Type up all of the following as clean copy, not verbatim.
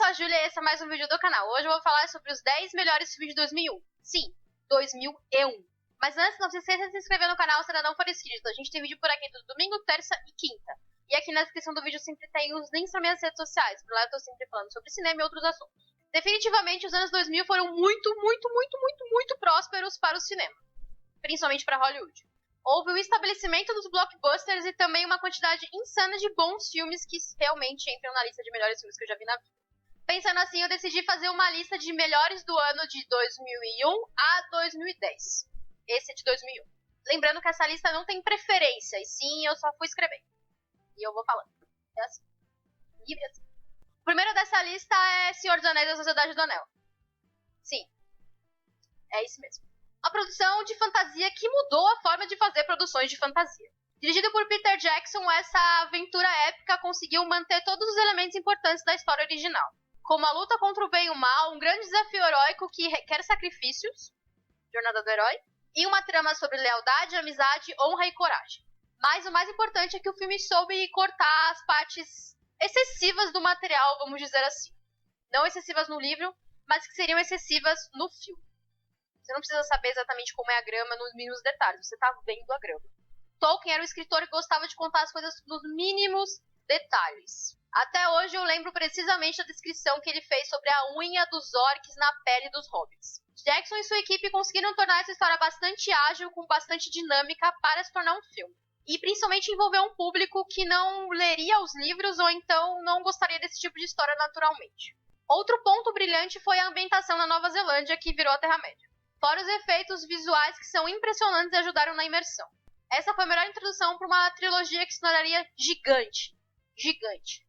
sou a Júlia e esse é mais um vídeo do canal. Hoje eu vou falar sobre os 10 melhores filmes de 2001. Sim, 2001. Mas antes, não se esqueça de se inscrever no canal se ainda não for inscrito. A gente tem vídeo por aqui todo domingo, terça e quinta. E aqui na descrição do vídeo sempre tem os links para minhas redes sociais. Por lá eu tô sempre falando sobre cinema e outros assuntos. Definitivamente, os anos 2000 foram muito prósperos para o cinema. Principalmente para Hollywood. Houve o estabelecimento dos blockbusters e também uma quantidade insana de bons filmes que realmente entram na lista de melhores filmes que eu já vi na vida. Pensando assim, eu decidi fazer uma lista de melhores do ano de 2001 a 2010. Esse é de 2001. Lembrando que essa lista não tem preferência, e sim, eu só fui escrevendo. E eu vou falando. É assim. Livre assim. O primeiro dessa lista é Senhor dos Anéis e a Sociedade do Anel. Sim. É isso mesmo. A produção de fantasia que mudou a forma de fazer produções de fantasia. Dirigido por Peter Jackson, essa aventura épica conseguiu manter todos os elementos importantes da história original. Como a luta contra o bem e o mal, um grande desafio heróico que requer sacrifícios, jornada do herói, e uma trama sobre lealdade, amizade, honra e coragem. Mas o mais importante é que o filme soube cortar as partes excessivas do material, vamos dizer assim. Não excessivas no livro, mas que seriam excessivas no filme. Você não precisa saber exatamente como é a grama nos mínimos detalhes, você tá vendo a grama. Tolkien era um escritor que gostava de contar as coisas nos mínimos detalhes. Até hoje eu lembro precisamente da descrição que ele fez sobre a unha dos orcs na pele dos hobbits. Jackson e sua equipe conseguiram tornar essa história bastante ágil, com bastante dinâmica para se tornar um filme. E principalmente envolver um público que não leria os livros ou então não gostaria desse tipo de história naturalmente. Outro ponto brilhante foi a ambientação na Nova Zelândia, que virou a Terra-média. Fora os efeitos visuais que são impressionantes e ajudaram na imersão. Essa foi a melhor introdução para uma trilogia que se tornaria gigante. Gigante.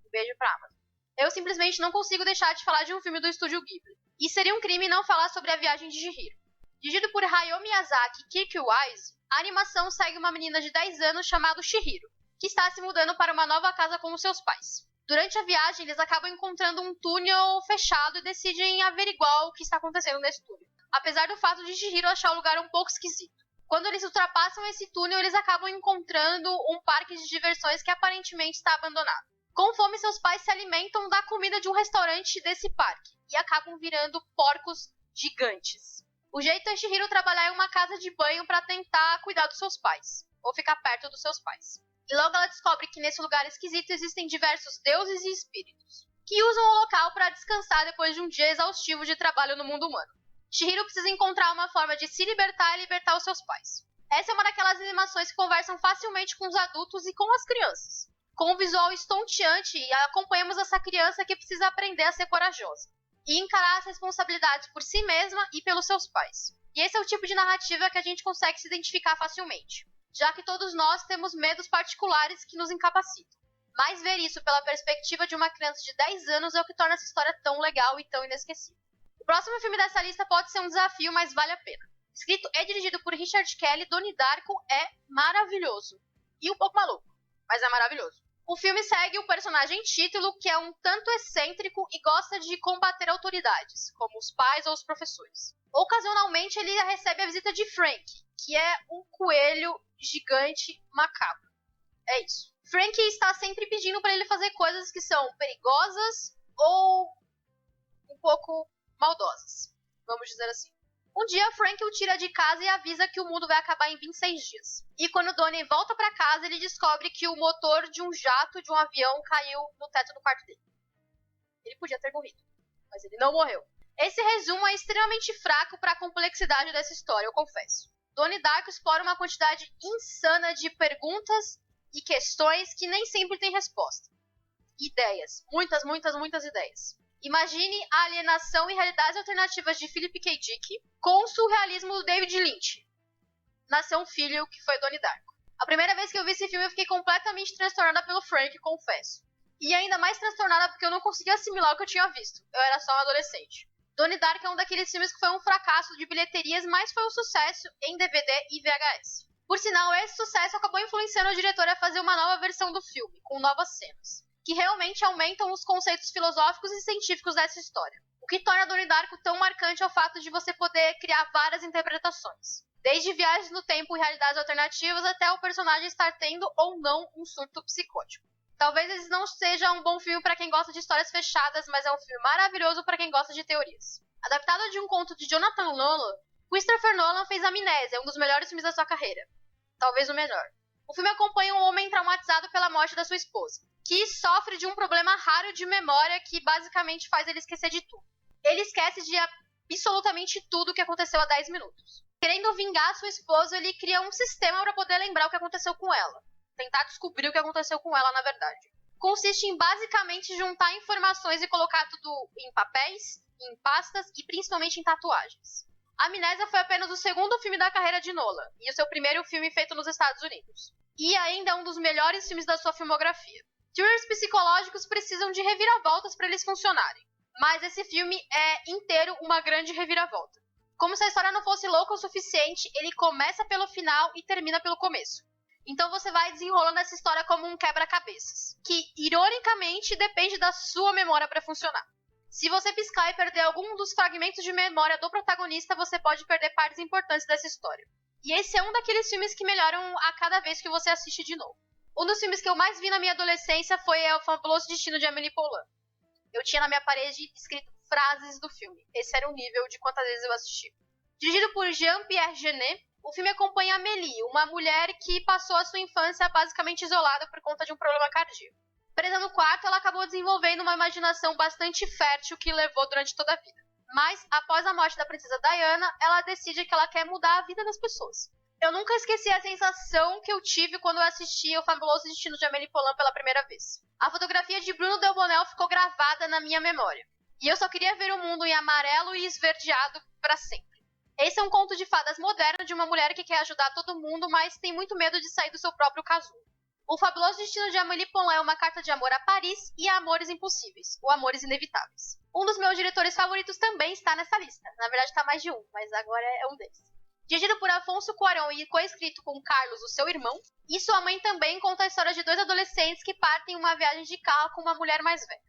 Um beijo pra Amazon. Eu simplesmente não consigo deixar de falar de um filme do estúdio Ghibli. E seria um crime não falar sobre a viagem de Chihiro. Dirigido por Hayao Miyazaki e Kirk Wise, a animação segue uma menina de 10 anos chamada Chihiro, que está se mudando para uma nova casa com os seus pais. Durante a viagem, eles acabam encontrando um túnel fechado e decidem averiguar o que está acontecendo nesse túnel. Apesar do fato de Chihiro achar o lugar um pouco esquisito. Quando eles ultrapassam esse túnel, eles acabam encontrando um parque de diversões que aparentemente está abandonado. Com fome, seus pais se alimentam da comida de um restaurante desse parque e acabam virando porcos gigantes. O jeito é Chihiro trabalhar em uma casa de banho para tentar cuidar dos seus pais, ou ficar perto dos seus pais. E logo ela descobre que nesse lugar esquisito existem diversos deuses e espíritos, que usam o local para descansar depois de um dia exaustivo de trabalho no mundo humano. Chihiro precisa encontrar uma forma de se libertar e libertar os seus pais. Essa é uma daquelas animações que conversam facilmente com os adultos e com as crianças. Com um visual estonteante, acompanhamos essa criança que precisa aprender a ser corajosa e encarar as responsabilidades por si mesma e pelos seus pais. E esse é o tipo de narrativa que a gente consegue se identificar facilmente, já que todos nós temos medos particulares que nos incapacitam. Mas ver isso pela perspectiva de uma criança de 10 anos é o que torna essa história tão legal e tão inesquecível. O próximo filme dessa lista pode ser um desafio, mas vale a pena. Escrito e dirigido por Richard Kelly, Donnie Darko é maravilhoso. E um pouco maluco, mas é maravilhoso. O filme segue o personagem título, que é um tanto excêntrico e gosta de combater autoridades, como os pais ou os professores. Ocasionalmente ele recebe a visita de Frank, que é um coelho gigante macabro. É isso. Frank está sempre pedindo para ele fazer coisas que são perigosas ou um pouco maldosas, vamos dizer assim. Um dia, Frank o tira de casa e avisa que o mundo vai acabar em 26 dias. E quando Donnie volta para casa, ele descobre que o motor de um jato de um avião caiu no teto do quarto dele. Ele podia ter morrido, mas ele não morreu. Esse resumo é extremamente fraco para a complexidade dessa história, eu confesso. Donnie Darko explora uma quantidade insana de perguntas e questões que nem sempre têm resposta. Ideias, muitas ideias. Imagine a alienação e realidades alternativas de Philip K. Dick com o surrealismo do David Lynch. Nasceu um filho que foi Donnie Darko. A primeira vez que eu vi esse filme eu fiquei completamente transtornada pelo Frank, confesso. E ainda mais transtornada porque eu não conseguia assimilar o que eu tinha visto. Eu era só um adolescente. Donnie Darko é um daqueles filmes que foi um fracasso de bilheterias, mas foi um sucesso em DVD e VHS. Por sinal, esse sucesso acabou influenciando o diretor a fazer uma nova versão do filme, com novas cenas, que realmente aumentam os conceitos filosóficos e científicos dessa história. O que torna Donnie Darko tão marcante é o fato de você poder criar várias interpretações. Desde viagens no tempo e realidades alternativas até o personagem estar tendo ou não um surto psicótico. Talvez esse não seja um bom filme pra quem gosta de histórias fechadas, mas é um filme maravilhoso pra quem gosta de teorias. Adaptado de um conto de Jonathan Nolan, Christopher Nolan fez Amnésia, um dos melhores filmes da sua carreira. Talvez o melhor. O filme acompanha um homem traumatizado pela morte da sua esposa, que sofre de um problema raro de memória que basicamente faz ele esquecer de tudo. Ele esquece de absolutamente tudo o que aconteceu há 10 minutos. Querendo vingar sua esposa, ele cria um sistema para poder lembrar o que aconteceu com ela. Tentar descobrir o que aconteceu com ela, na verdade. Consiste em basicamente juntar informações e colocar tudo em papéis, em pastas e principalmente em tatuagens. Amnésia foi apenas o segundo filme da carreira de Nolan, e o seu primeiro filme feito nos Estados Unidos. E ainda é um dos melhores filmes da sua filmografia. Thrillers psicológicos precisam de reviravoltas para eles funcionarem. Mas esse filme é inteiro uma grande reviravolta. Como se a história não fosse louca o suficiente, ele começa pelo final e termina pelo começo. Então você vai desenrolando essa história como um quebra-cabeças, que, ironicamente, depende da sua memória para funcionar. Se você piscar e perder algum dos fragmentos de memória do protagonista, você pode perder partes importantes dessa história. E esse é um daqueles filmes que melhoram a cada vez que você assiste de novo. Um dos filmes que eu mais vi na minha adolescência foi O Fabuloso Destino de Amélie Poulain. Eu tinha na minha parede escrito frases do filme. Esse era o nível de quantas vezes eu assisti. Dirigido por Jean-Pierre Jeunet, o filme acompanha Amélie, uma mulher que passou a sua infância basicamente isolada por conta de um problema cardíaco. Presa no quarto, ela acabou desenvolvendo uma imaginação bastante fértil que levou durante toda a vida. Mas, após a morte da princesa Diana, ela decide que ela quer mudar a vida das pessoas. Eu nunca esqueci a sensação que eu tive quando eu assisti O Fabuloso Destino de Amélie Poulain pela primeira vez. A fotografia de Bruno Delbonnel ficou gravada na minha memória. E eu só queria ver o mundo em amarelo e esverdeado para sempre. Esse é um conto de fadas moderno de uma mulher que quer ajudar todo mundo, mas tem muito medo de sair do seu próprio casulo. O Fabuloso Destino de Amélie Poulain é uma carta de amor a Paris e a amores impossíveis, ou amores inevitáveis. Um dos meus diretores favoritos também está nessa lista. Na verdade está mais de um, mas agora é um deles. Dirigido por Afonso Cuarón e coescrito com Carlos, o seu irmão, e sua mãe também conta a história de dois adolescentes que partem em uma viagem de carro com uma mulher mais velha,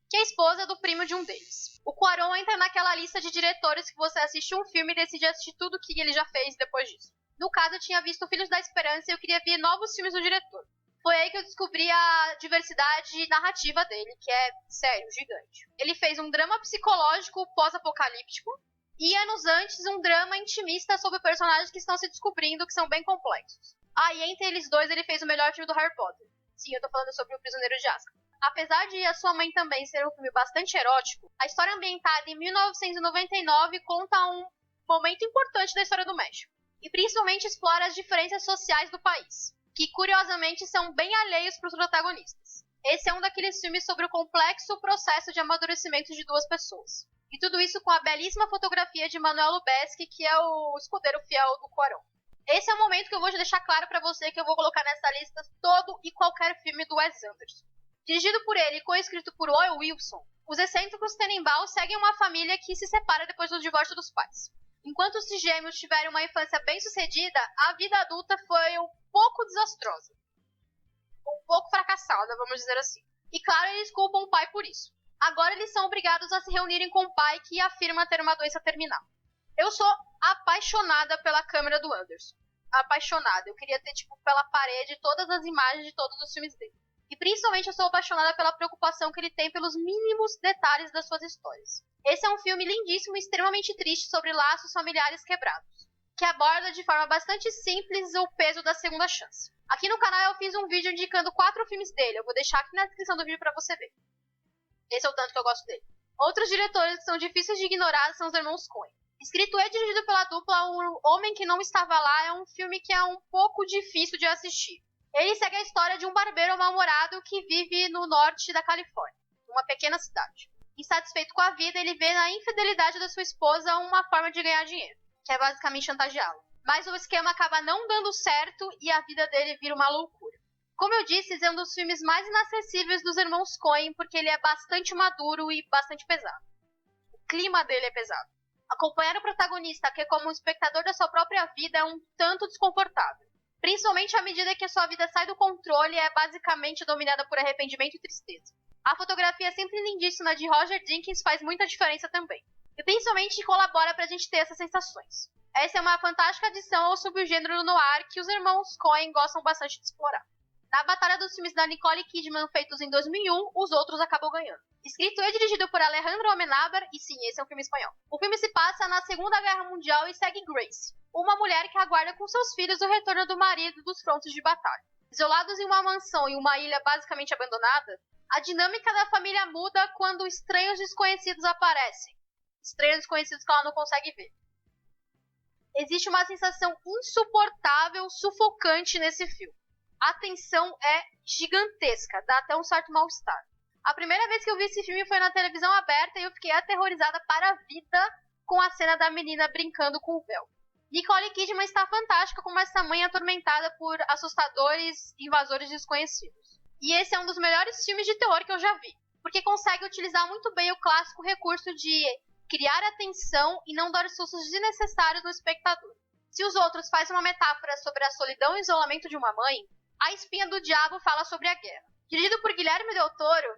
que é a esposa do primo de um deles. O Cuarón entra naquela lista de diretores que você assiste um filme e decide assistir tudo o que ele já fez depois disso. No caso, eu tinha visto Filhos da Esperança e eu queria ver novos filmes do diretor. Foi aí que eu descobri a diversidade narrativa dele, que é, sério, gigante. Ele fez um drama psicológico pós-apocalíptico e, anos antes, um drama intimista sobre personagens que estão se descobrindo, que são bem complexos. E entre eles dois, ele fez o melhor filme do Harry Potter. Sim, eu tô falando sobre O Prisioneiro de Azkaban. Apesar de A Sua Mãe também ser um filme bastante erótico, a história ambientada em 1999 conta um momento importante da história do México. E principalmente explora as diferenças sociais do país, que curiosamente são bem alheios para os protagonistas. Esse é um daqueles filmes sobre o complexo processo de amadurecimento de duas pessoas. E tudo isso com a belíssima fotografia de Manuel Lubezki, que é o escudeiro fiel do Cuarón. Esse é o momento que eu vou deixar claro para você que eu vou colocar nessa lista todo e qualquer filme do Wes Anderson. Dirigido por ele e co-escrito por Owen Wilson, os excêntricos Tenenbaum seguem uma família que se separa depois do divórcio dos pais. Enquanto os gêmeos tiveram uma infância bem-sucedida, a vida adulta foi um pouco desastrosa. Um pouco fracassada, vamos dizer assim. E claro, eles culpam o pai por isso. Agora eles são obrigados a se reunirem com o pai que afirma ter uma doença terminal. Eu sou apaixonada pela câmera do Anderson. Apaixonada. Eu queria ter, pela parede todas as imagens de todos os filmes dele. E principalmente eu sou apaixonada pela preocupação que ele tem pelos mínimos detalhes das suas histórias. Esse é um filme lindíssimo e extremamente triste sobre laços familiares quebrados, que aborda de forma bastante simples o peso da segunda chance. Aqui no canal eu fiz um vídeo indicando 4 filmes dele, eu vou deixar aqui na descrição do vídeo pra você ver. Esse é o tanto que eu gosto dele. Outros diretores que são difíceis de ignorar são os irmãos Coen. Escrito e dirigido pela dupla O Homem que Não Estava Lá, é um filme que é um pouco difícil de assistir. Ele segue a história de um barbeiro mal-humorado que vive no norte da Califórnia, uma pequena cidade. Insatisfeito com a vida, ele vê na infidelidade da sua esposa uma forma de ganhar dinheiro, que é basicamente chantageá-la. Mas o esquema acaba não dando certo e a vida dele vira uma loucura. Como eu disse, esse é um dos filmes mais inacessíveis dos irmãos Coen, porque ele é bastante maduro e bastante pesado. O clima dele é pesado. Acompanhar o protagonista, que é como um espectador da sua própria vida, é um tanto desconfortável. Principalmente à medida que a sua vida sai do controle e é basicamente dominada por arrependimento e tristeza. A fotografia sempre lindíssima de Roger Deakins faz muita diferença também. E principalmente colabora pra gente ter essas sensações. Essa é uma fantástica adição ao subgênero noir que os irmãos Coen gostam bastante de explorar. Na batalha dos filmes da Nicole Kidman feitos em 2001, os outros acabam ganhando. Escrito e dirigido por Alejandro Amenábar, e sim, esse é um filme espanhol. O filme se passa na Segunda Guerra Mundial e segue Grace, uma mulher que aguarda com seus filhos o retorno do marido dos frontes de batalha. Isolados em uma mansão em uma ilha basicamente abandonada, a dinâmica da família muda quando estranhos desconhecidos aparecem. Estranhos desconhecidos que ela não consegue ver. Existe uma sensação insuportável, sufocante nesse filme. A tensão é gigantesca, dá até um certo mal-estar. A primeira vez que eu vi esse filme foi na televisão aberta e eu fiquei aterrorizada para a vida com a cena da menina brincando com o véu. Nicole Kidman está fantástica como essa mãe atormentada por assustadores invasores desconhecidos. E esse é um dos melhores filmes de terror que eu já vi, porque consegue utilizar muito bem o clássico recurso de criar atenção e não dar sustos desnecessários no espectador. Se os outros fazem uma metáfora sobre a solidão e isolamento de uma mãe, A Espinha do Diabo fala sobre a guerra. Dirigido por Guilherme Del Toro,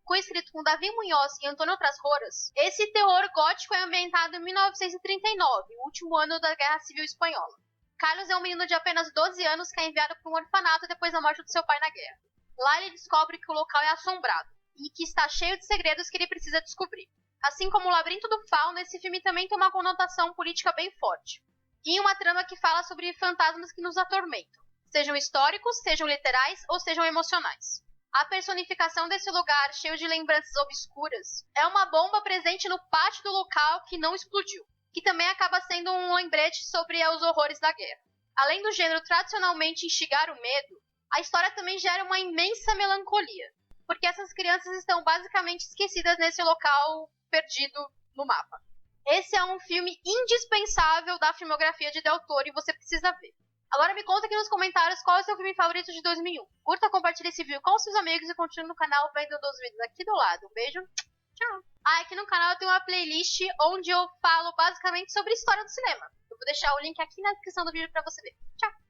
coescrito com Davi Munhoz e Antônio Trasroras, esse terror gótico é ambientado em 1939, o último ano da Guerra Civil Espanhola. Carlos é um menino de apenas 12 anos que é enviado para um orfanato depois da morte do seu pai na guerra. Lá ele descobre que o local é assombrado e que está cheio de segredos que ele precisa descobrir. Assim como o Labirinto do Fauno, esse filme também tem uma conotação política bem forte. E uma trama que fala sobre fantasmas que nos atormentam, sejam históricos, sejam literais ou sejam emocionais. A personificação desse lugar, cheio de lembranças obscuras, é uma bomba presente no pátio do local que não explodiu, que também acaba sendo um lembrete sobre os horrores da guerra. Além do gênero tradicionalmente instigar o medo, a história também gera uma imensa melancolia, porque essas crianças estão basicamente esquecidas nesse local perdido no mapa. Esse é um filme indispensável da filmografia de Del Toro e você precisa ver. Agora me conta aqui nos comentários qual é o seu filme favorito de 2001. Curta, compartilhe esse vídeo com seus amigos e continue no canal vendo os vídeos aqui do lado. Um beijo, tchau! Aqui no canal eu tenho uma playlist onde eu falo basicamente sobre história do cinema. Eu vou deixar o link aqui na descrição do vídeo pra você ver. Tchau!